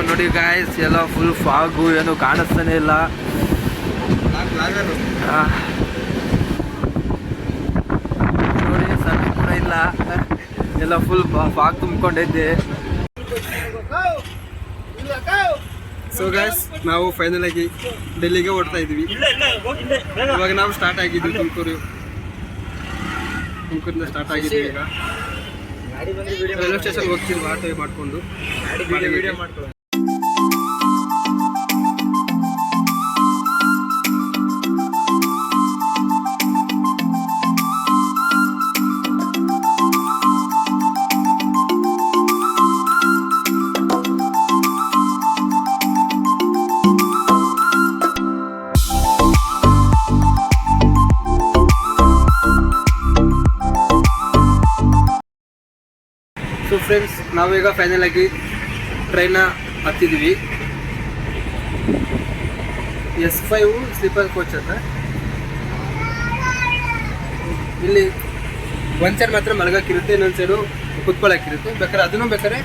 ನೋಡಿ ಗಾಯ್ಸ್, ಎಲ್ಲ full fog, ಏನು ಕಾಣಿಸ್ತಾನೆ ಇಲ್ಲ. ನೋಡಿ ಸನ್ ಕೂಡ ಇಲ್ಲ, ಎಲ್ಲ ಫುಲ್ ಫಾಗ್ ತುಂಬಿಕೊಂಡೈತೆ. ಸೊ ಗಾಯ್ಸ್, ನಾವು ಫೈನಲ್ ಆಗಿ ಡೆಲ್ಲಿಗೆ ಓಡ್ತಾ ಇದ್ವಿ. ಇವಾಗ ನಾವು ಸ್ಟಾರ್ಟ್ ಆಗಿದ್ವಿ ತುಮಕೂರಿಂದ ಸ್ಟಾರ್ಟ್ ಆಗಿದ್ವಿ. ಈಗ ರೈಲ್ವೆ ಸ್ಟೇಷನ್ ಹೋಗ್ತೀವಿ ಆಟೋ ಮಾಡಿಕೊಂಡು. ಸೊ ಫ್ರೆಂಡ್ಸ್, ನಾವೀಗ ಫೈನಲ್ ಆಗಿ ಟ್ರೈನ ಹತ್ತಿದ್ವಿ. S5 ಸ್ಲೀಪರ್ ಕೋಚ್ ಅಂತ. ಇಲ್ಲಿ ಒಂದು ಸೈಡ್ ಮಾತ್ರ ಮಲಗಕ್ಕಿರುತ್ತೆ, ಇನ್ನೊಂದು ಸೈಡು ಕುತ್ಕೊಳ್ಳೋಕ್ಕಿರುತ್ತೆ. ಬೇಕಾದ್ರೆ ಅದನ್ನು ಬೇಕಾದ್ರೆ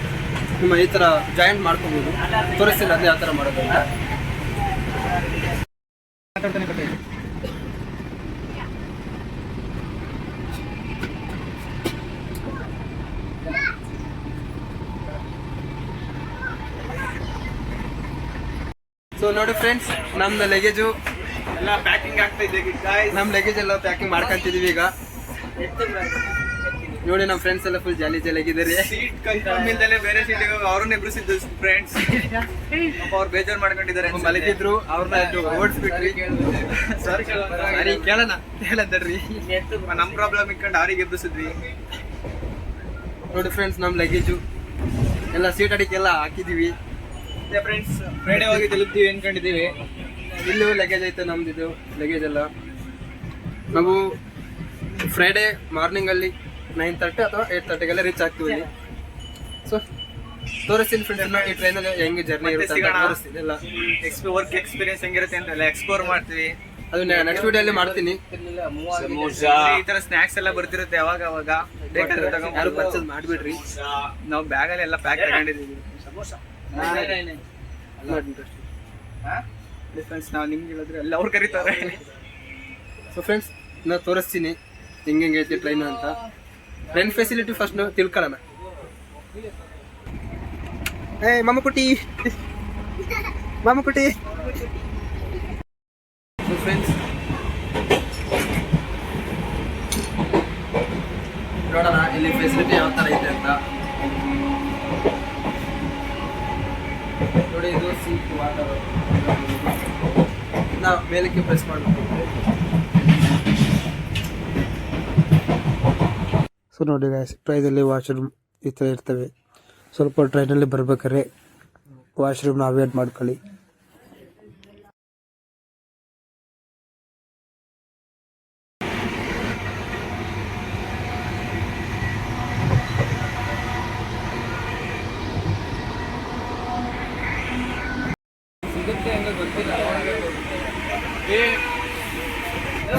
ನಿಮ್ಮ ಈ ಥರ ಜಾಯಿಂಟ್ ಮಾಡ್ಕೊಬೋದು. ತೋರಿಸ್ತೀನಿ ಅದೇ ಯಾವ ಥರ ಮಾಡೋದು ಅಂತ. ಸೊ ನೋಡಿ ಫ್ರೆಂಡ್ಸ್, ನಮ್ದು ಲಗೇಜು ಎಲ್ಲ ಪ್ಯಾಕಿಂಗ್ ಆಗ್ತಾ ಇದೆ. ನಮ್ಮ ಲಗೇಜ್ ಎಲ್ಲ ಪ್ಯಾಕಿಂಗ್ ಮಾಡ್ಕೊಂತಿದೀವಿ ಈಗ. ನೋಡಿ ನಮ್ಮ ಫ್ರೆಂಡ್ಸ್ ಎಲ್ಲ ಫುಲ್ ಜಾಲಿ ಆಗಿದ್ದಾರೆ. ಬೇರೆ ಸೀಟಿಗೆ ಅವ್ರನ್ನ ಎಬ್ರಿಸಿದ್ದು ಫ್ರೆಂಡ್ಸ್, ಅವ್ರು ಬೇಜಾರು ಮಾಡ್ಕೊಂಡಿದ್ದಾರೆ, ಮಲಗಿದ್ರು. ಅವ್ರನ್ನ ಓಡಿಸ್ಬಿಟ್ರಿ. ಸಾರಿ ಕೇಳಂತಡ್ರಿ, ನಮ್ಮ ಪ್ರಾಬ್ಲಮ್ ಇಟ್ಕೊಂಡು ಅವ್ರಿಗೆ ಎಬ್ರಿಸಿದ್ವಿ. ನೋಡಿ ಫ್ರೆಂಡ್ಸ್, ನಮ್ಮ ಲಗೇಜು ಎಲ್ಲ ಸೀಟ್ ಅಡಿಗೆಲ್ಲ ಹಾಕಿದೀವಿ. ಫ್ರೆಂಡ್ಸ್, ಫ್ರೈಡೇ ಹೋಗಿ ತಲುಪ್ತೀವಿ ಅನ್ಕೊಂಡಿದ್ದೀವಿ. ಇಲ್ಲೂ ಲಗೇಜ್ ಐತೆ ನಮ್ದಿದು ಲಗೇಜ್ ಎಲ್ಲ. ನಾವು ಫ್ರೈಡೇ ಮಾರ್ನಿಂಗಲ್ಲಿ 9:30 ಅಥವಾ 8:30ಗೆಲ್ಲ ರೀಚ್ ಆಗ್ತೀವಿ. ಸೊ ತೋರಿಸ್ತೀನಿ ಫ್ರೆಂಡ್ಸ್, ಈ ಟ್ರೈನಲ್ಲಿ ಹೆಂಗೆ ಜರ್ನಿ ಇರುತ್ತೆ ತೋರಿಸ್ತೀನಿ. ಎಲ್ಲ ವರ್ಕ್ ಎಕ್ಸ್ಪೀರಿಯನ್ಸ್ ಹೆಂಗಿರುತ್ತೆ ಅಂತ ಎಲ್ಲ ಎಕ್ಸ್ಪ್ಲೋರ್ ಮಾಡ್ತೀವಿ. ಅದು ನೆಕ್ಸ್ಟ್ ವಿಡಿಯೋಲ್ಲಿ ಮಾಡ್ತೀನಿ. ಈ ಥರ ಸ್ನ್ಯಾಕ್ಸ್ ಎಲ್ಲ ಬರ್ತಿರುತ್ತೆ ಅವಾಗ ಅವಾಗ. ಯಾರು ಪರ್ಚೇಸ್ ಮಾಡಿಬಿಡ್ರಿ. ನಾವು ಬ್ಯಾಗಲ್ಲಿ ಎಲ್ಲ ಪ್ಯಾಕ್ ತಗೊಂಡಿದ್ದೀವಿ. ಫ್ರೆಂಡ್ಸ್, ನಾವು ನಿಮ್ಗೆ ಹೇಳಿದ್ರೆ ಎಲ್ಲ ಅವ್ರು ಕರೀತಾರೆ. ಸೊ ಫ್ರೆಂಡ್ಸ್, ನಾನು ತೋರಿಸ್ತೀನಿ ಹೆಂಗೆ ಐತಿ ಟ್ರೈನ್ ಅಂತ. ಟ್ರೈನ್ ಫೆಸಿಲಿಟಿ ಫಸ್ಟ್ ನಾವು ತಿಳ್ಕೊಳ್ಳೋಣ. ಮಾಮಕುಟಿ ಸೊ ಫ್ರೆಂಡ್ಸ್, ನೋಡೋಣ ಇಲ್ಲಿ ಫೆಸಿಲಿಟಿ ಯಾವ ಥರ ಇದೆ ಅಂತ. ನೋಡಿ, ಇದು ಸೀಟ್ ವಾಟರ್ ನಾವು ಮೇಲಕ್ಕೆ ಪ್ರೆಸ್ ಮಾಡಬೇಕು. ಸೊ ನೋಡಿ ಗಾಯ್ಸ್, ಟ್ರೈನಲ್ಲಿ ವಾಶ್ರೂಮ್ ಈ ಥರ ಇರ್ತವೆ. ಸ್ವಲ್ಪ ಟ್ರೈನಲ್ಲಿ ಬರ್ಬೇಕಾದ್ರೆ ವಾಶ್ರೂಮ್ನ ಅವಾಯ್ಡ್ ಮಾಡ್ಕೊಳ್ಳಿ.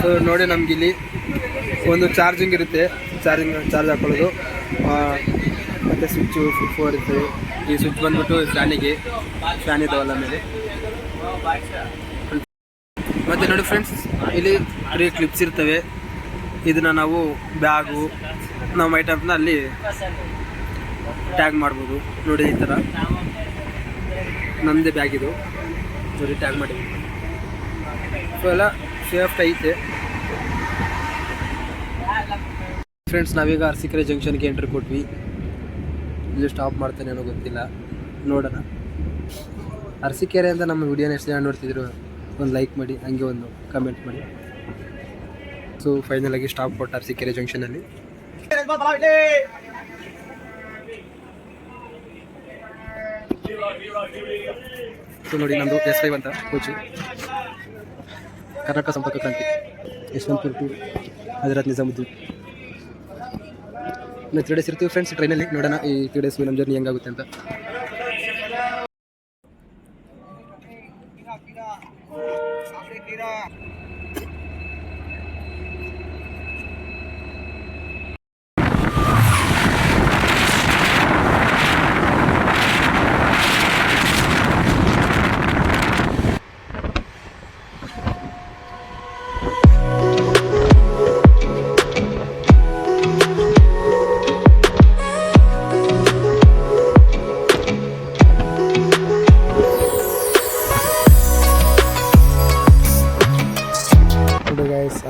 ಸೊ ನೋಡಿ, ನಮಗಿಲ್ಲಿ ಒಂದು ಚಾರ್ಜಿಂಗ್ ಇರುತ್ತೆ. ಚಾರ್ಜ್ ಹಾಕೊಳ್ಳೋದು, ಮತ್ತು ಸ್ವಿಚ್ಚು 4 ಇರ್ತದೆ. ಈ ಸ್ವಿಚ್ ಬಂದ್ಬಿಟ್ಟು ಫ್ಯಾನ್ ಇದಾವಲ್ಲ ಮೇಲೆ. ಮತ್ತು ನೋಡಿ ಫ್ರೆಂಡ್ಸ್, ಇಲ್ಲಿ 3 ಕ್ಲಿಪ್ಸ್ ಇರ್ತವೆ. ಇದನ್ನು ನಾವು ಬ್ಯಾಗು, ನಮ್ಮ ಐಟಮ್ನ ಅಲ್ಲಿ ಟ್ಯಾಗ್ ಮಾಡ್ಬೋದು. ನೋಡಿ, ಈ ಥರ ನಮ್ಮದೇ ಬ್ಯಾಗ್ ಇದು. ನೋಡಿ, ಟ್ಯಾಗ್ ಮಾಡಿದ್ವಿ. ಸೊ ಎಲ್ಲ ಸೇಫ್ಟ್ ಐತೆ ಫ್ರೆಂಡ್ಸ್. ನಾವೀಗ ಅರಸೀಕೆರೆ ಜಂಕ್ಷನ್ಗೆ ಎಂಟ್ರಿ ಕೊಟ್ವಿ. ಇಲ್ಲಿ ಸ್ಟಾಪ್ ಮಾಡ್ತಾನೆ ಏನೋ ಗೊತ್ತಿಲ್ಲ, ನೋಡೋಣ. ಅರಸೀಕೆರೆ ಅಂತ ನಮ್ಮ ವಿಡಿಯೋನ ಎಷ್ಟು ಜನ ನೋಡ್ತಿದ್ರು ಒಂದು ಲೈಕ್ ಮಾಡಿ, ಹಂಗೆ ಒಂದು ಕಮೆಂಟ್ ಮಾಡಿ. ಸೊ ಫೈನಲ್ ಆಗಿ ಸ್ಟಾಪ್ ಕೊಟ್ಟು ಅರಸೀಕೆರೆ ಜಂಕ್ಷನಲ್ಲಿ. ಸೊ ನೋಡಿ, ನಮ್ಮದು S5 ಅಂತ ಕೋಚು, ಕರ್ನಾಟಕ ಸಂಪರ್ಕ ಕ್ರಾಂತಿ, ಯಶವಂತಪುರ ಟು ಹಜರತ್ ನಿಜಾಮುದ್ದೀನ್. ನಾವು 3 ಡೇಸ್ ಇರ್ತೀವಿ ಫ್ರೆಂಡ್ಸ್ ಟ್ರೈನಲ್ಲಿ. ನೋಡೋಣ ಈ 3 ಡೇಸ್ ನಮ್ಮ ಜರ್ನಿ ಹೆಂಗಾಗುತ್ತೆ ಅಂತ.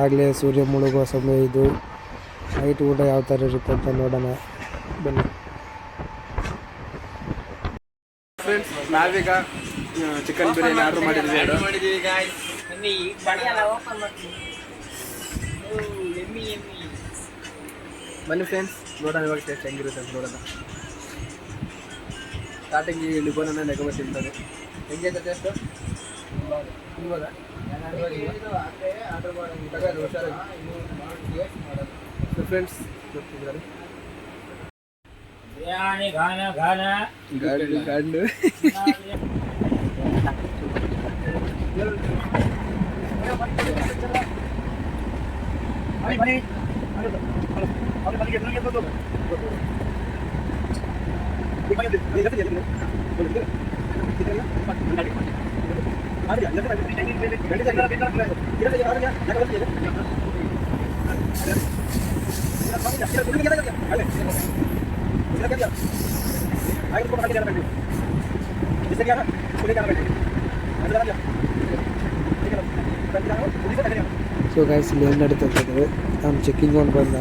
ಆಗಲೇ ಸೂರ್ಯ ಮುಳುಗುವ ಸಮಯ ಇದು. ನೈಟ್ ಊಟ ಯಾವ ಥರ ಇರುತ್ತೆ ಅಂತ ನೋಡೋಣ ಬನ್ನಿ ಫ್ರೆಂಡ್ಸ್. ನಾವೀಗ ಚಿಕನ್ ಬಿರಿಯಾನಿ ಆರ್ಡರ್ ಮಾಡಿದ್ವಿ. ಬನ್ನಿ ಫ್ರೆಂಡ್ಸ್, ನೋಡೋಣ ಇವಾಗ ಟೇಸ್ಟ್ ಹೆಂಗಿರುತ್ತೆ ಅಂತ ನೋಡೋಣ. ಸ್ಟಾರ್ಟಿಂಗ್ ಲಿಬೋನನ್ನ ನೆಗಮ ತಿಂತಾರೆ. ಹೆಂಗೆ ಅಂತ ಟೇಸ್ಟು ತಿನ್ಬೋದಾ? ಫ್ರೆಂಡ್ಸ್ ಗೊತ್ತಿದ್ದಾರೆ ಗಂಡು ಸೊ ಗೈಸ್, ಇಲ್ಲಿ ಏನು ನಡೀತಾ ಅಂತಂದರೆ ನಾನು ಚೆಕ್ಕಿಂಗ್ ಒಂದು ಬಂದ.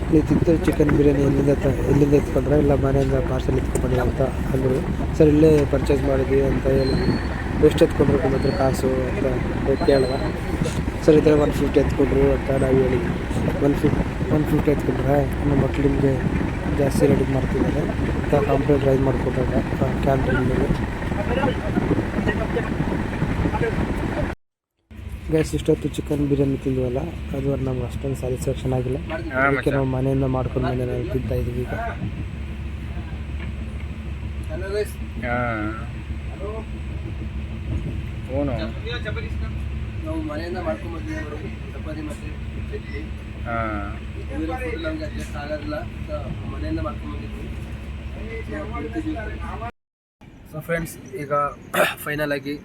ಇಲ್ಲಿ ತಿಂತ ಚಿಕನ್ ಬಿರಿಯಾನಿ ಎಲ್ಲಿಂದ ಎತ್ಕೊಂಡ್ರೆ ಇಲ್ಲ ಮನೆಯಿಂದ ಪಾರ್ಸಲ್ ಎತ್ಕೊಂಡ್ಬನ್ನಿ ಅಂತ ಅಂದರು. ಸರ್ ಇಲ್ಲೇ ಪರ್ಚೇಸ್ ಮಾಡಿದ್ವಿ ಅಂತ ಹೇಳಿದ್ವಿ. ಎಷ್ಟು ಎತ್ಕೊಂಡ್ರು ಬಂದ್ರೆ ಕಾಸು ಅಂತ ಕೇಳಿದ. ಸರ್ ಈ ಥರ 150 ಎತ್ಕೊಂಡ್ರು ಅಂತ ನಾವು ಹೇಳಿದ್ವಿ. 150 ಎತ್ಕೊಂಡ್ರೆ ನಮ್ಮ ಮಕ್ಳು ನಿಮಗೆ ಜಾಸ್ತಿ ರೆಡಿ ಮಾಡ್ತಿದ್ದಾರೆ ಅಂತ ಕಂಪ್ಲೇಂಟ್ ರೈಸ್ ಮಾಡಿಕೊಟ್ಟಾಗ ಕ್ಯಾಂಟೀನ್ನಲ್ಲಿ. ಗ್ಯಾಸ್ ಇಷ್ಟೊತ್ತು ಚಿಕನ್ ಬಿರಿಯಾನಿ ತಿಂದ್ವಲ್ಲ, ಅದು ನಮ್ಗೆ ಅಷ್ಟೊಂದು ಸ್ಯಾಟಿಸ್ಫ್ಯಾಕ್ಷನ್ ಆಗಿಲ್ಲ. ಅದಕ್ಕೆ ನಾವು ಮನೆಯಿಂದ ಮಾಡ್ಕೊಂಡು ಬಂದು ನಾವು ತಿಂತಾ ಇದ್ದೀವಿ ಈಗ. ನಾವು ಮನೆಯಿಂದ ಮಾಡ್ಕೊಂಡು ಬಂದಿದ್ದೀವಿ ಚಪಾತಿ ಮತ್ತು ಚಟ್ನಿ. ನಮ್ಗೆ ಅಡ್ಜಸ್ಟ್ ಆಗೋದಿಲ್ಲ, ಮನೆಯಿಂದ ಮಾಡ್ಕೊಂಡು ಬಂದಿದ್ವಿ. ಸೊ ಫ್ರೆಂಡ್ಸ್, ಈಗ ಫೈನಲ್ ಆಗಿ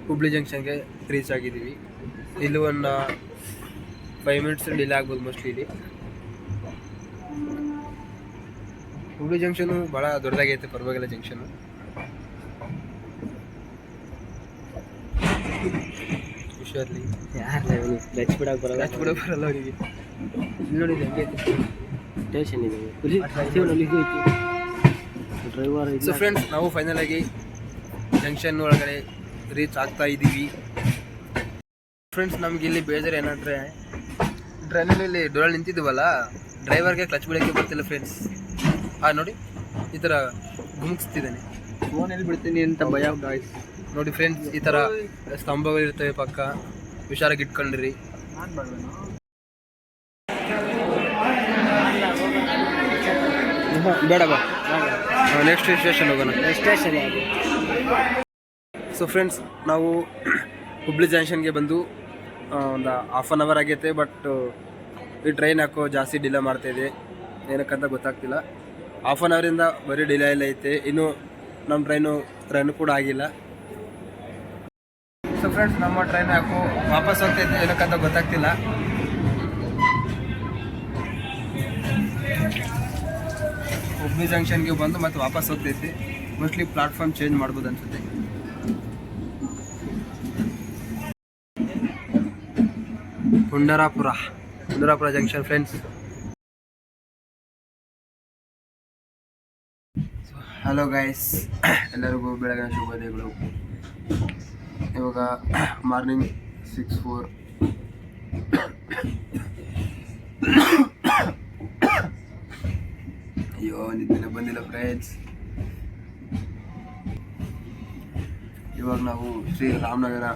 ಹುಬ್ಳಿ ಜಂಕ್ಷನ್ಗೆ ರೀಚ್ ಆಗಿದ್ದೀವಿ. ಇಲ್ಲಿ ಒಂದು 5 ಮಿನಿಟ್ಸ್ ಡಿಲೇ ಆಗ್ಬೋದು ಮೋಸ್ಟ್ಲಿ. ಇಲ್ಲಿ ಹುಬ್ಳಿ ಜಂಕ್ಷನು ಭಾಳ ದೊಡ್ಡದಾಗೈತೆ, ಪರವಾಗಿಲ್ಲ ಜಂಕ್ಷನು. ಹುಷಾರ್ಲಿ, ಲಚ್ ಬಿಡೋಕೆ ಬರಲ್ಲ ಅವರಿಗೆ. ಇಲ್ಲಿ ನೋಡಿ ಹೆಂಗೈತೆ ಸ್ಟೇಷನ್ ಇದೆ ಡ್ರೈವರ್. ಸೊ ಫ್ರೆಂಡ್ಸ್, ನಾವು ಫೈನಲ್ ಆಗಿ ಜಂಕ್ಷನ್ ಒಳಗಡೆ ರೀಚ್ ಆಗ್ತಾ ಇದ್ದೀವಿ. ಫ್ರೆಂಡ್ಸ್, ನಮ್ಗೆ ಇಲ್ಲಿ ಬೇಜಾರು ಏನಂದರೆ ಟ್ರೈನಲ್ಲಿ ಡೋರಲ್ಲಿ ನಿಂತಿದ್ದೀವಲ್ಲ, ಡ್ರೈವರ್ಗೆ ಕ್ಲಚ್ ಬಿಡೋಕ್ಕೆ ಬರ್ತಿಲ್ಲ ಫ್ರೆಂಡ್ಸ್. ನೋಡಿ ಈ ಥರ ಗುಮ್ಕಿಸ್ತಿದ್ದಾನೆ. ಫೋನಲ್ಲಿ ಬಿಡ್ತೀನಿ ಅಂತ ಭಯ ಗಾಯ್ಸ್. ನೋಡಿ ಫ್ರೆಂಡ್ಸ್, ಈ ಥರ ಸ್ತಂಭಗಳಿರ್ತವೆ ಪಕ್ಕ, ಹುಷಾರಾಗಿ ಇಟ್ಕೊಂಡ್ರಿ. ಬೇಡ ಬಾ, ನೆಕ್ಸ್ಟ್ ಸ್ಟೇಷನ್ ಹೋಗೋಣ. ಸ್ಟೇಷನ್. ಸೊ ಫ್ರೆಂಡ್ಸ್, ನಾವು ಹುಬ್ಳಿ ಜಂಕ್ಷನ್ಗೆ ಬಂದು ಒಂದು ಹಾಫ್ ಆನ್ ಅವರ್ ಆಗೈತೆ. ಬಟ್ ಈ ಟ್ರೈನ್ ಯಾಕೋ ಜಾಸ್ತಿ ಡಿಲೇ ಮಾಡ್ತಾಯಿದೆ, ಏನಕ್ಕಂತ ಗೊತ್ತಾಗ್ತಿಲ್ಲ. ಹಾಫ್ ಆನ್ ಅವರಿಂದ ಬರೀ ಡಿಲೇ ಎಲ್ಲ ಐತೆ. ಇನ್ನು ನಮ್ಮ ಟ್ರೈನು ಕೂಡ ಆಗಿಲ್ಲ. ಸೊ ಫ್ರೆಂಡ್ಸ್, ನಮ್ಮ ಟ್ರೈನ್ ಯಾಕೋ ವಾಪಸ್ ಹೋಗ್ತೈತೆ, ಏನಕ್ಕಂತ ಗೊತ್ತಾಗ್ತಿಲ್ಲ. ಹುಬ್ಳಿ ಜಂಕ್ಷನ್ಗೆ ಬಂದು ಮತ್ತೆ ವಾಪಸ್ ಹೋಗ್ತೈತಿ. ಮೋಸ್ಟ್ಲಿ ಪ್ಲಾಟ್ಫಾರ್ಮ್ ಚೇಂಜ್ ಮಾಡ್ಬೋದು ಅನ್ಸುತ್ತೆ. ಪುಂಡರಾಪುರ ಜಂಕ್ಷನ್ ಫ್ರೆಂಡ್ಸ್. ಹಲೋ ಗೈಸ್, ಎಲ್ಲರಿಗೂ ಬೆಳಗಿನ ಶುಭೋದಯಗಳು. ಇವಾಗ ಮಾರ್ನಿಂಗ್ 6:04. ಅಯ್ಯೋ, ನಿದ್ದೆ ಬಂದಿಲ್ಲ ಫ್ರೆಂಡ್ಸ್. ಇವಾಗ ನಾವು ಶ್ರೀ ರಾಮನಗರ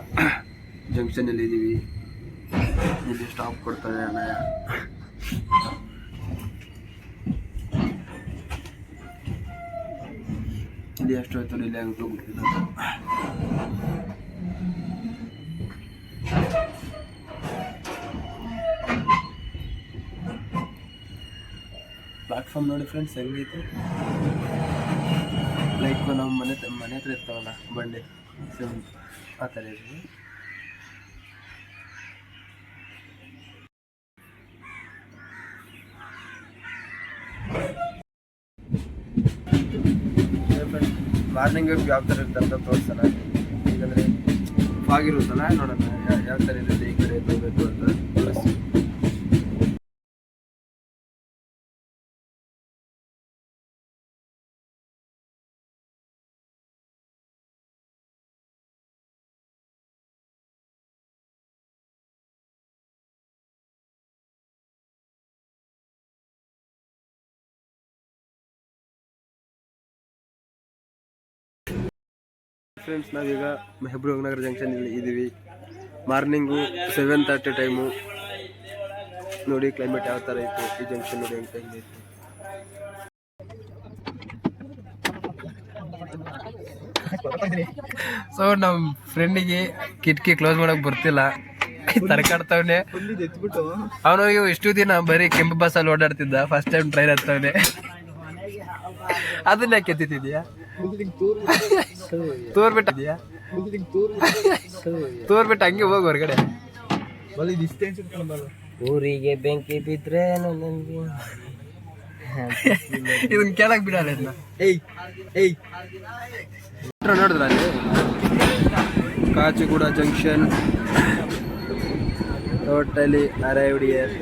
ಜಂಕ್ಷನಲ್ಲಿ ಇದ್ದೀವಿ. ಇಲ್ಲಿ ಸ್ಟಾಪ್ ಕೊಡ್ತಾರೆ ಅಣ್ಣಯ್ಯ. ಇಲ್ಲಿ ಎಷ್ಟು ಹೊತ್ತು ಡಿಲೇ ಆಗುತ್ತೋ ಗೊತ್ತಿಲ್ಲ. ಪ್ಲಾಟ್ಫಾರ್ಮ್ ನೋಡಿ ಫ್ರೆಂಡ್ಸ್ ಹೆಂಗೈತೆ. ಲೈಕ್ ನಮ್ಮ ಮನೆ ಹತ್ರ ಇರ್ತಾವಲ್ಲ ಬಂಡೆ, ಸೇಮ್ ಆ ಥರ ಇದೆ. ಮಾರ್ನಿಂಗ್ ಯಾವ ಥರ ಇರುತ್ತೆ ಅಂತ ತೋರಿಸೋಣ. ಯಾಕಂದರೆ ಫಾಗ್ ಇರುತ್ತಲ್ಲ, ನೋಡೋಣ ಯಾವ ಥರ ಇದೆ ಈ ಕಡೆ ಬರಬೇಕು ಅಂತ. ಫ್ರೆಂಡ್ಸ್, ನಾವೀಗ ಮೆಹಬೂಬ್ ನಗರ್ ಜಂಕ್ಷನ್ ಇದ್ದೀವಿ. Morning 7:30 time. ನೋಡಿ ಕ್ಲೈಮೇಟ್ ಯಾವ ಥರ ಇತ್ತು, ಈ ಜಂಕ್ಷನ್ ನೋಡಿ ಅಂತ ಹೆಂಗಿತ್ತು. ಸೊ ನಮ್ಮ ಫ್ರೆಂಡಿಗೆ ಕಿಟಕಿ ಕ್ಲೋಸ್ ಮಾಡಕ್ ಬರ್ತಿಲ್ಲ, ತರ್ಕಾಡ್ತವನೆ. ಅವನಿಗೆ ಇಷ್ಟು ದಿನ ಬರೀ ಕೆಂಪು ಬಸ್ಸಲ್ಲಿ ಓಡಾಡ್ತಿದ್ದ, ಫಸ್ಟ್ ಟೈಮ್ ಟ್ರೈನ್ ಹತ್ತವನೆ. ಅದನ್ನ ಯಾಕೆ ಎತ್ತಿದ್ಯಾ? ತೋರ್ಬಿಟ್ಟಿದ್ಯಾ? ತೋರ್ಬಿಟ್ಟು ಹಂಗೆ ಹೋಗಿ ಹೊರಗಡೆ. ಊರಿಗೆ ಬೆಂಕಿ ಬಿದ್ರೆ ಇದನ್ನ ಕೇಳಕ್ ಬಿಡಲ್ಲ. ಇದನ್ನ ನೋಡಿದ್ರ ಅಲ್ಲಿ ಕಾಚಿಗೂಡ ಜಂಕ್ಷನ್ ಟೋಟಲಿ ಅರೈವ್ಡ್ ಹಿಯರ್.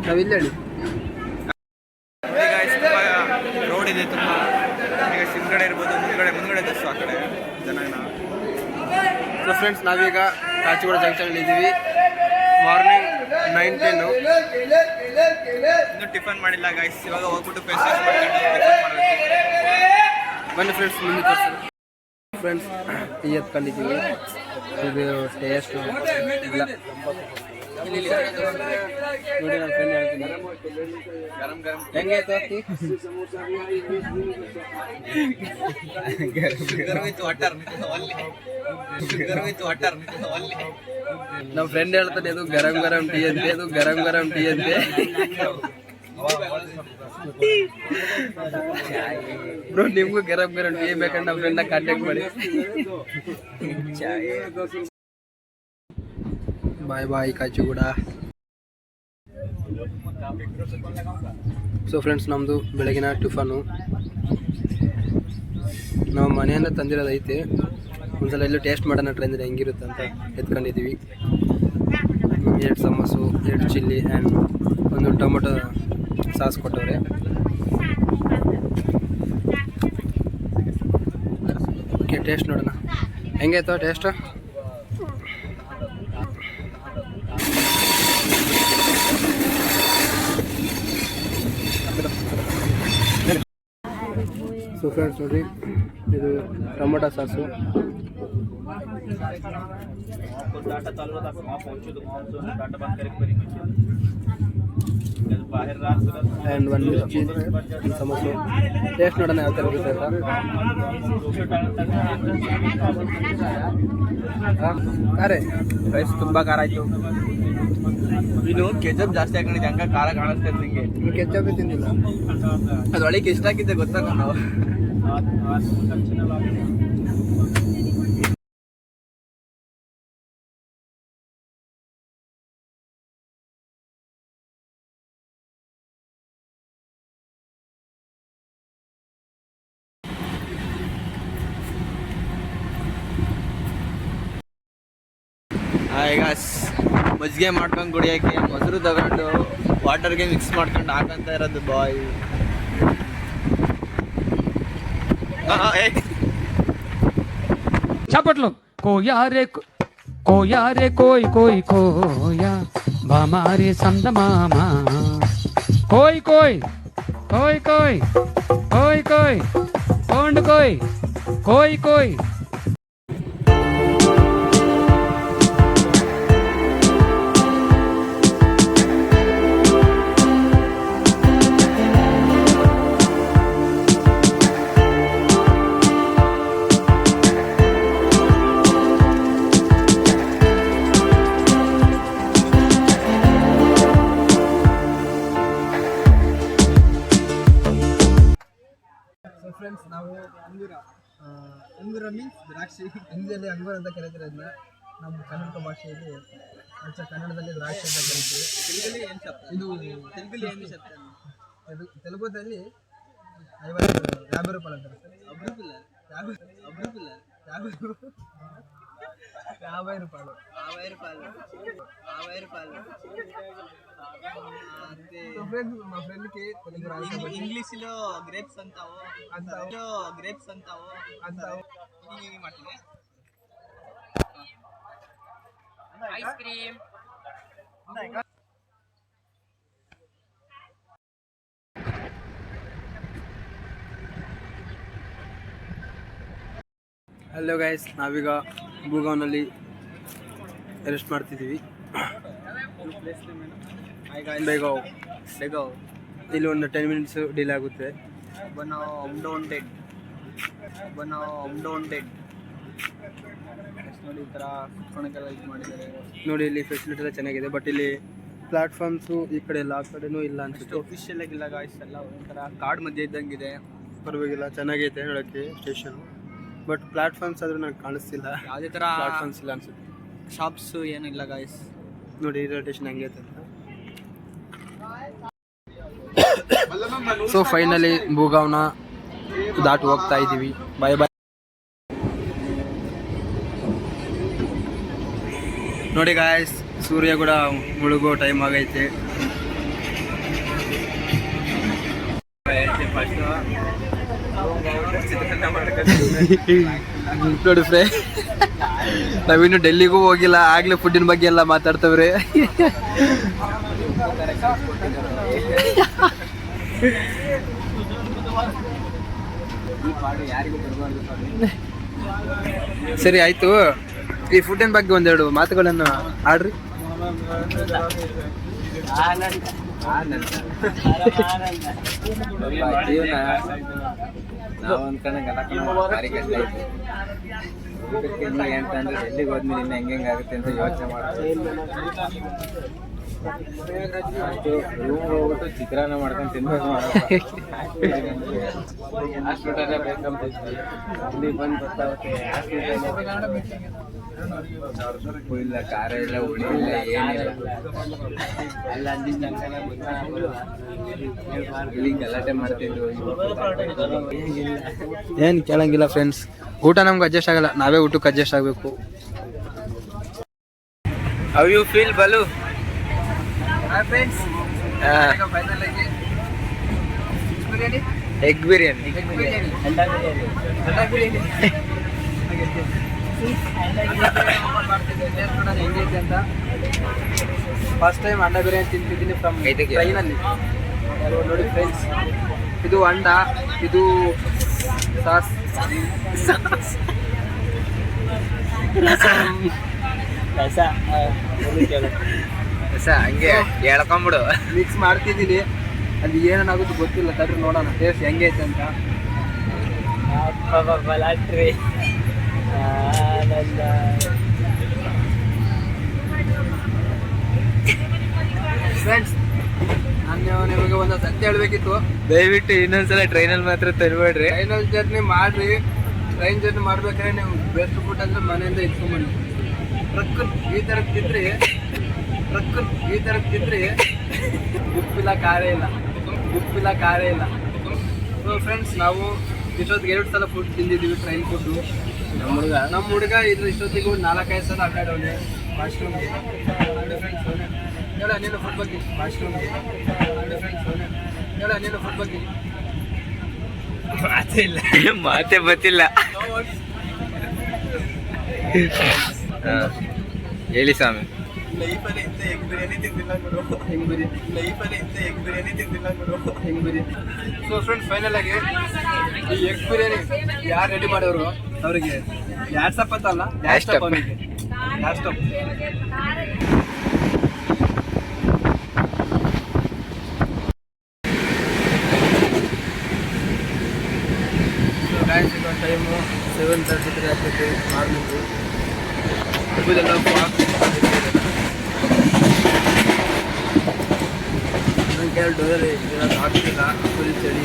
ನಾವಿಲ್ಲ ಹೇಳಿ ರೋಡ್ ಇದೆ ತುಂಬ. ಈಗ ಹಿಂದ್ಗಡೆ ಇರ್ಬೋದು, ಮುಂದ್ಗಡೆ ಬಸ್ಸು ಆ ಕಡೆ ಜನ. ಸೊ ಫ್ರೆಂಡ್ಸ್, ನಾವೀಗ ಕಾಚಿಗೂಡ ಜಂಕ್ಷನ್ ಇದ್ದೀವಿ. ಮಾರ್ನಿಂಗ್ 9:10. ಇನ್ನೂ ಟಿಫನ್ ಮಾಡಿಲ್ಲ ಗೈಸ್. ಇವಾಗ ಹೋಗ್ಬಿಟ್ಟು ಫೇಸ್ ವಾಶ್ ಮಾಡ್ಕೊಂಡು ಟಿಫನ್ ಮಾಡಬೇಕು. ಬನ್ನಿ ಫ್ರೆಂಡ್ಸ್, ಮುಂದೆ ತೋರಿಸ್ತಾರೆ. ಫ್ರೆಂಡ್ಸ್, ಟೀ ಎತ್ಕೊಂಡಿದ್ದೀವಿ. ಇದು ಟೇಸ್ಟ್ ಇಲ್ಲ. ನೋಡಿ ನನ್ನ ಫ್ರೆಂಡ್ ಹೇಳ್ತೀನಿ ಹೆಂಗೆ ಟೀ. ನಮ್ಮ ಫ್ರೆಂಡ್ ಹೇಳ್ತಾನೆ ಇದು ಗರಂ ಗರಂ ಟೀ ಅಂತೆ, ಇದು ಗರಂ ಗರಂ ಟೀ ಅಂತೆ. ಬ್ರೋ, ನಿಮ್ಗೂ ಗರಂ ಗರಂ ಟೀ ಬೇಕಂದ್ರೆ ನಮ್ಮ ಫ್ರೆಂಡ್ನ ಕಾಂಟ್ಯಾಕ್ಟ್ ಮಾಡಿ. ಬಾಯ್ ಬಾಯ್ ಕಾಚಿಗೂಡ. ಸೊ ಫ್ರೆಂಡ್ಸ್, ನಮ್ಮದು ಬೆಳಗಿನ ಟಿಫನು ನಾವು ಮನೆಯಿಂದ ತಂದಿರೋದೈತೆ. ಒಂದ್ಸಲ ಎಲ್ಲೂ ಟೇಸ್ಟ್ ಮಾಡೋಣ ಟ್ರೈನ್ ಹೆಂಗಿರುತ್ತೆ ಅಂತ ಎತ್ಕೊಂಡಿದ್ದೀವಿ. 2 ಸಮೋಸು, 2 ಚಿಲ್ಲಿ ಆ್ಯಂಡ್ ಒಂದು ಟೊಮೊಟೊ ಸಾಸ್ ಕೊಟ್ಟವ್ರೆ. ಓಕೆ, ಟೇಸ್ಟ್ ನೋಡೋಣ ಹೆಂಗಾಯ್ತು ಟೇಸ್ಟು. ಸೊ ಫ್ರೆಂಡ್ಸ್ ನೋಡಿ, ಇದು tomato sauce. And 1 mirchi, 1 samosa. Taste ನೋಡೋಣ ಯಾವ ಥರ ಇರುತ್ತೆ ಅಂತ. ಖಾರೆ ರೈಸ್ ತುಂಬ ಖಾರ ಆಯಿತು. ಇದು ಕೆಚಪ್ ಜಾಸ್ತಿ ಹಾಕೊಂಡಿದ್ದೆ, ಹಂಗ ಖಾರ ಕಾಣಿಸ್ತಾ ಇತ್ತು ನಿಂಗೆ. ಕೆಚ್ಚಪ್ಪೇ ತಿಂದಿಲ್ಲ. ಅದ್ರೊಳಗೆ ಎಷ್ಟು ಹಾಕಿದ್ದೆ ಗೊತ್ತಾ ನಾವು? ಈಗ ಮಜ್ಜಿಗೆ ಮಾಡ್ಕೊಂಡು ಕುಡಿಯೋಕ್ಕೆ ಮೊಸರು ತಗೊಂಡು ವಾಟರ್ಗೆ ಮಿಕ್ಸ್ ಮಾಡ್ಕೊಂಡು ಹಾಕಂತ ಇರೋದು ಬಾಯ್. ಚಪ್ಪಟ್ಲು ಕೋಯಾರೆ ಕೋಯಾರೆ ಕೋಯ್ ಕೋಯ್ ಕೋಯಾ ಬಾಮಾರೆ ಸಂದ ಮಾಮ ಕೋಯ್ ಕೋಯ್ ಕೋಯ್ ಕೋಯ್ ಕೋಯ್ ಕೋಯ್ ಕೊಂಡ್ ಕೋಯ್ ಕೋಯ್ ಕೋಯ್. ಫ್ರೆಂಡ್ಸ್, ನಾವು ಅಂಗೂರ ಮೀನ್ಸ್ ದ್ರಾಕ್ಷಿ, ಹಿಂದಿಯಲ್ಲಿ ಅಂಗೂರ ಅಂತ ಕರೀತಾರೆ. ಅದನ್ನ ನಮ್ಮ ಕನ್ನಡ ಭಾಷೆಯಲ್ಲಿ ಕನ್ನಡದಲ್ಲಿ ದ್ರಾಕ್ಷಿ ಅಂತ ಕರೀತೀವಿ. ಇದು ತೆಲುಗುದಲ್ಲಿ 50 ರೂಪಾಯಿ ಅಂತಾರೆ ಸರ್. 50 రూపాయలు. మా ఫ్రెండ్కి తెలుగు ఇంగ్లీష్లో గ్రేప్స్ అంటావు ಮಾಡ್ತೀನಿ. Ice cream. ಹಲೋ ಗೈಸ್, ನಾವೀಗ ಭೂಗಾವ್ನಲ್ಲಿ ರೆಸ್ಟ್ ಮಾಡ್ತಿದ್ದೀವಿ. ಬೇಗಾವ್ ಇಲ್ಲಿ ಒಂದು 10 ಮಿನಿಟ್ಸ್ ಡಿಲೇ ಆಗುತ್ತೆ. ನೋಡಿ ಈ ಥರ ಕುತ್ಕೊಳಕ್ಕೆಲ್ಲ ಇದು ಮಾಡಿದ್ದಾರೆ. ನೋಡಿ ಇಲ್ಲಿ ಫೆಸಿಲಿಟಿ ಎಲ್ಲ ಚೆನ್ನಾಗಿದೆ, ಬಟ್ ಇಲ್ಲಿ ಪ್ಲಾಟ್ಫಾರ್ಮ್ಸು ಈ ಕಡೆ ಎಲ್ಲ ಆ ಕಡೆನೂ ಇಲ್ಲ ಅನ್ಸುತ್ತೆ. ಅಫಿಷಿಯಲ್ ಆಗಿಲ್ಲ ಗಾಯ್ಸ್, ಎಲ್ಲ ಒಂಥರ ಕಾಡ್ ಮಧ್ಯೆ ಇದ್ದಂಗಿದೆ. ಪರವಾಗಿಲ್ಲ, ಚೆನ್ನಾಗೈತೆ ಹೇಳೋಕ್ಕೆ ಸ್ಟೇಷನ್. ಬಟ್ ಪ್ಲಾಟ್ಫಾರ್ಮ್ಸ್ ಆದರೂ ನನಗೆ ಕಾಣಿಸ್ತಿಲ್ಲ, ಯಾವುದೇ ಥರ ಪ್ಲಾಟ್ಫಾರ್ಮ್ಸ್ ಇಲ್ಲ ಅನ್ಸುತ್ತೆ. ಶಾಪ್ಸು ಏನಿಲ್ಲ ಗಾಯ್ಸ್. ನೋಡಿ ರೈಲ್ವೆ ಸ್ಟೇಷನ್ ಹಂಗೈತೆ ಅಂತ. ಸೊ ಫೈನಲಿ ಭೂಗಾವ್ನ ದಾಟಿ ಹೋಗ್ತಾ ಇದ್ದೀವಿ. ಬಾಯ್ ಬಾಯ್. ನೋಡಿ ಗಾಯ್ಸ್, ಸೂರ್ಯ ಕೂಡ ಮುಳುಗೋ ಟೈಮ್ ಆಗೈತೆ. ನೋಡಿ ಫ್ರೇ, ನಾವಿನ್ನು ಡೆಲ್ಲಿಗೂ ಹೋಗಿಲ್ಲ, ಆಗ್ಲೇ ಫುಡ್ಡಿನ ಬಗ್ಗೆ ಎಲ್ಲ ಮಾತಾಡ್ತವ್ರೆ. ಸರಿ ಆಯ್ತು, ಈ ಫುಡ್ಡಿನ ಬಗ್ಗೆ ಒಂದೆರಡು ಮಾತುಗಳನ್ನು ಆಡ್ರಿ. ಜೀವನ ನಾವು ಅನ್ಕೊಂಡಂಗೆಲ್ಲ ಭಾರಿ ಕಷ್ಟ ಐತೆ. ಅಂತಂದ್ರೆ ಎಲ್ಲಿಗೆ ಹೋದ್ಮೇಲೆ ಇನ್ನು ಹೆಂಗೆ ಆಗುತ್ತೆ ಅಂತ ಯೋಚನೆ ಮಾಡ್ತೀವಿ. ಅಷ್ಟು ರೂಮ್ ಹೋಗ್ಬಿಟ್ಟು ಚಿತ್ರಾನ್ನ ಮಾಡ್ಕೊಂಡು ತಿನ್ಬೇಕು. ಹಾಸ್ಪಿಟಲ್ಲೇ ಬೇಕಂತ ಇಲ್ಲಿ ಬಂದು ಗೊತ್ತಾಗುತ್ತೆ. ಉಪ್ಪು ಇಲ್ಲ, ಖಾರ ಇಲ್ಲ, ಹುಳಿ ಇಲ್ಲ, ಏನಿಲ್ಲ. ಅಲ್ಲ ಅಂದಿದ್ದ ಇಲ್ಲಿ ಗಲಾಟೆ ಮಾಡ್ತಿದ್ರು. ಏನು ಕೇಳಂಗಿಲ್ಲ ಫ್ರೆಂಡ್ಸ್, ಊಟ ನಮ್ಗೆ ಅಡ್ಜಸ್ಟ್ ಆಗಲ್ಲ, ನಾವೇ ಊಟಕ್ಕೆ ಅಡ್ಜಸ್ಟ್ ಆಗಬೇಕು. How you feel Balu? Friends, final ಆಗಿ ಎಗ್ ಬಿರಿಯಾನಿ. ಹೆಂಗೈತೆ ಅಂತ ಫಸ್ಟ್ ಟೈಮ್ ಅಂಡ ಬಿರಿಯಾನಿ ತಿಂತಿದ್ದೀನಿ ಫ್ರಮ್ ಟ್ರೈನಲ್ಲಿ. ನೋಡಿ ಫ್ರೆಂಡ್ಸ್, ಇದು ಅಂಡ, ಇದು ಸಾಸ್, ಹಂಗೆ ಹೇಳ್ಕೊಂಬಿಡು. ಮಿಕ್ಸ್ ಮಾಡ್ತಿದ್ದೀನಿ, ಅದು ಏನೇನಾಗುತ್ತೆ ಗೊತ್ತಿಲ್ಲ. ತಡ್ರಿ ನೋಡೋಣ ಟೇಸ್ಟ್ ಹೆಂಗೈತೆ ಅಂತ. ಫ್ರೆಂಡ್ಸ್, ನಾನು ನಿಮಗೆ ಒಂದು ಸತ್ಯ ಹೇಳಬೇಕಿತ್ತು. ದಯವಿಟ್ಟು ಇನ್ನೊಂದ್ಸಲ ಟ್ರೈನಲ್ಲಿ ಮಾತ್ರ ತರಬೇಡ್ರಿ. ಟ್ರೈನಲ್ಲಿ ಜರ್ನಿ ಮಾಡಿರಿ. ಟ್ರೈನ್ ಜರ್ನಿ ಮಾಡ್ಬೇಕಾದ್ರೆ ನೀವು ಬೆಸ್ಟ್ ಫುಡ್ ಅಂದರೆ ಮನೆಯಿಂದ ಇಟ್ಕೊಂಬನ್ನಿ. ಟ್ರಕ್ಕನ್ ಈ ಥರ ತಿಂದ್ರಿ ಉಪ್ಪಿಲ್ಲ ಖಾರ ಇಲ್ಲ. ಸೊ ಫ್ರೆಂಡ್ಸ್, ನಾವು ಇಷ್ಟೊತ್ತಿಗೆ 2 ಸಲ ಫುಡ್ ತಿಂದಿದ್ದೀವಿ, ಟ್ರೈನ್ ಫುಡ್ಡು. ನಮ್ಮ ಹುಡುಗ ಇದ್ರ ಇಷ್ಟೊತ್ತಿಗೂ 4-5 ಸಲ ಅಡ್ಡಾಡೋನೆ ವಾಶ್ರೂಮ್ಗೆ. ಹೇಳ ನೀನು ಫುಡ್ ಬಗ್ಗೆ. ವಾಶ್ರೂಮ್ಗೆ ಹೇಳ ನೀನು ಫುಡ್ ಬಗ್ಗೆ. ಮಾತೇ ಗೊತ್ತಿಲ್ಲ. ಹೇಳಿ ಸ್ವಾಮಿ. ಲೈಫಲ್ಲಿ ಇಂಥ ಎಗ್ ಬಿರಿಯಾನಿ ತಿಂದಿಲ್ಲ ಗುರು. ಸೊ ಫ್ರೆಂಡ್ಸ್, ಫೈನಲ್ ಆಗಿ ಈ ಎಗ್ ಬಿರಿಯಾನಿ ಯಾರು ರೆಡಿ ಮಾಡೋರು ಅವರಿಗೆ ಯಾಟ್ಸಪ್ ಅಂತಲ್ಲ, ಯಾಟ್ಸಪ್ ಅವನಿಗೆ. ಯಾಟ್ಸಪ್. ಟೈಮು 7:33 ಆಗ್ತೈತೆ ಮಾರ್ನಿಂಗು. ಇದೆಲ್ಲ ನನಗೆ ಡೋರಲ್ಲಿ ಆಗ್ತಿಲ್ಲ, ಫುಲ್ ಚಳಿ.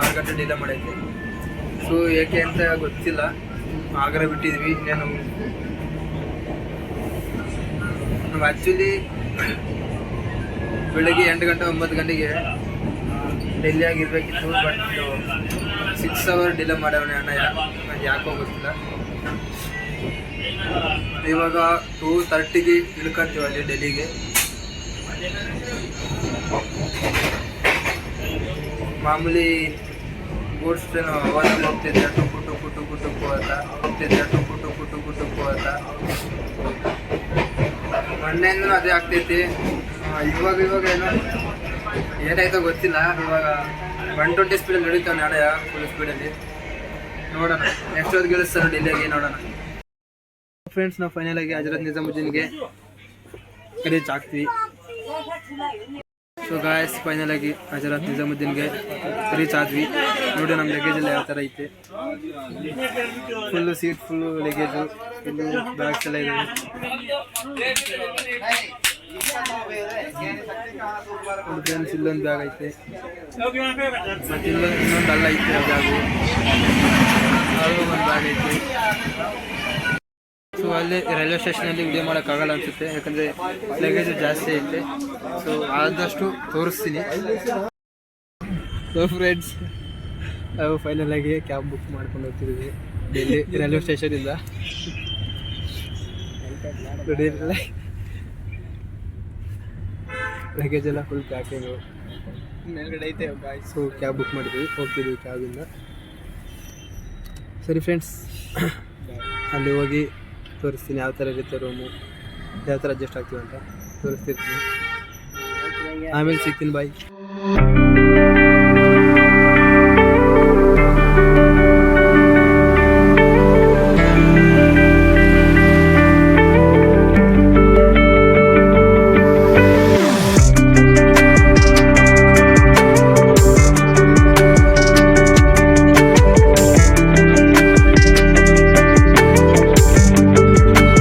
6 ಗಂಟೆ ಡಿಲೇ ಮಾಡೈತೆ. ಸೊ ಏಕೆ ಅಂತ ಗೊತ್ತಿಲ್ಲ, ಆಗ್ರಾ ಬಿಟ್ಟಿದ್ವಿ. ಇನ್ನೇನು ನಾವು ಆ್ಯಕ್ಚುಲಿ ಬೆಳಗ್ಗೆ 8 ಗಂಟೆ 9 ಗಂಟೆಗೆ ಡೆಲ್ಲಿಯಾಗಿರ್ಬೇಕಿತ್ತು. ಬಟ್ 6 ಅವರ್ ಡಿಲೇ ಮಾಡವನೇ ಅಣ್ಣ, ನನಗೆ ಯಾಕೋ ಗೊತ್ತಿಲ್ಲ. ಇವಾಗ 2:30ಗೆ ಇಳ್ಕೊಂತೀವಿ ಅಲ್ಲಿ ಡೆಲ್ಲಿಗೆ. ಮಾಮೂಲಿ ಗೂಡ್ಸ್ ಟ್ರೈನ್ ಅವಾಗ ಹೋಗ್ತಿದ್ದೆ, ಟುಕ್ಕು ಟುಕ್ಕು ಟುಕ್ಕು ಟುಕ್ಕು ಅಂತ ಹೋಗ್ತಿದ್ದೆ, ಟುಕ್ಕು ಟುಕ್ಕು ಟುಕ್ಕು ಟುಕ್ಕು ಅಂತ. ಮೊನ್ನೆಯಿಂದನೂ ಅದೇ ಆಗ್ತೈತಿ. ಇವಾಗ ಏನೋ ಏನಾಯ್ತೋ ಗೊತ್ತಿಲ್ಲ. ಇವಾಗ 120 ಸ್ಪೀಡಲ್ಲಿ ನಡೀತಾವೆ ನಾಳೆ, ಫುಲ್ ಸ್ಪೀಡಲ್ಲಿ. ನೋಡೋಣ ಎಷ್ಟೊತ್ತಿಗೆ ಇಳಿಸ್ತಾರೆ ಡೆಲ್ಲಿಯಾಗಿ, ನೋಡೋಣ. ಫ್ರೆಂಡ್ಸ್, ನಾವು ಫೈನಲ್ ಆಗಿ ಹಜರತ್ ನಿಜಾಮುದ್ದೀನ್ಗೆ ರೀಚ್ ಆಗ್ತೀವಿ. ಸೊ ಗಾಯ್ಸ್, ಫೈನಲ್ ಆಗಿ ಹಜರತ್ ನಿಜಾಮುದ್ದೀನ್ಗೆ ರೀಚ್ ಆದ್ವಿ. ನೋಡಿ ನಮ್ಮ ಲಗೇಜ್ ಎಲ್ಲ ಯಾವ ಥರ ಐತೆ. Full seat, full luggage, full bags ಎಲ್ಲ ಇದೆ. ಫ್ರೆಂಡ್ಸ್, ಇಲ್ಲೊಂದು ಬ್ಯಾಗ್ ಐತೆ, ಮತ್ತು ಇನ್ನೊಂದು ಅಲ್ಲ ಐತೆ ಬ್ಯಾಗು, ಅಲ್ಲೂ ಒಂದು ಬ್ಯಾಗ್ ಐತೆ. ಸೊ ಅಲ್ಲಿ ರೈಲ್ವೆ ಸ್ಟೇಷನಲ್ಲಿ ವಿಡಿಯೋ ಮಾಡೋಕ್ಕಾಗಲ್ಲ ಅನಿಸುತ್ತೆ, ಯಾಕಂದರೆ ಲಗೇಜು ಜಾಸ್ತಿ ಐತೆ. ಸೊ ಆದಷ್ಟು ತೋರಿಸ್ತೀನಿ. ಸೊ ಫ್ರೆಂಡ್ಸ್, ನಾವು ಫೈನಲ್ ಆಗಿ ಕ್ಯಾಬ್ ಬುಕ್ ಮಾಡ್ಕೊಂಡು ಹೋಗ್ತಿದ್ವಿ ಡೆಲ್ಲಿ ರೈಲ್ವೆ ಸ್ಟೇಷನಿಂದ. ಲಗೇಜ್ ಎಲ್ಲ ಫುಲ್ ಪ್ಯಾಕಿಂಗು ಮೇಲ್ಗಡೆ ಐತೆ. ಸೊ ಕ್ಯಾಬ್ ಬುಕ್ ಮಾಡಿದ್ವಿ, ಹೋಗ್ತಿದ್ವಿ ಕ್ಯಾಬಿಂದ. ಸರಿ ಫ್ರೆಂಡ್ಸ್, ಅಲ್ಲಿ ಹೋಗಿ ತೋರಿಸ್ತೀನಿ ಯಾವ ಥರ ಇರುತ್ತೆ ರೂಮು, ಯಾವ ಥರ ಅಡ್ಜಸ್ಟ್ ಆಗ್ತೀವಿ ಅಂತ ತೋರಿಸ್ತಿರ್ತೀನಿ. ಆಮೇಲೆ ಸಿಗ್ತೀನಿ, ಬಾಯ್.